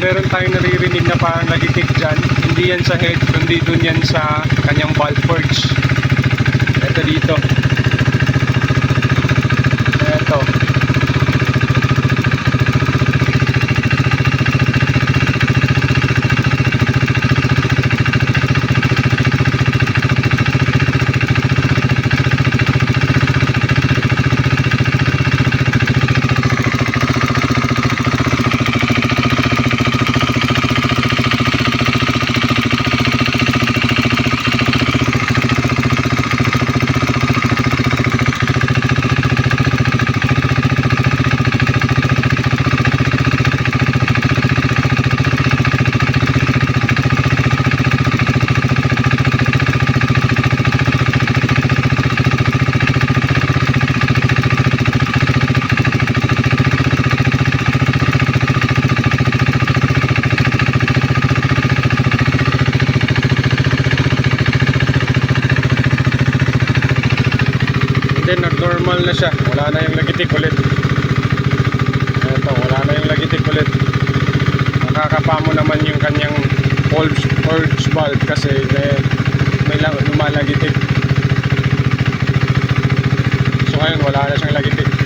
meron tayong naririnig na parang lagitik dyan. Hindi yan sa head, kundi dun yan sa kanyang valve purge. Ito dito. Ito. Then normal na siya, wala na yung lagitik ulit. Ito, wala na yung lagitik ulit. Nakakapamo naman yung kanyang purge valve kasi may lumalagitik. So ngayon wala na siyang lagitik.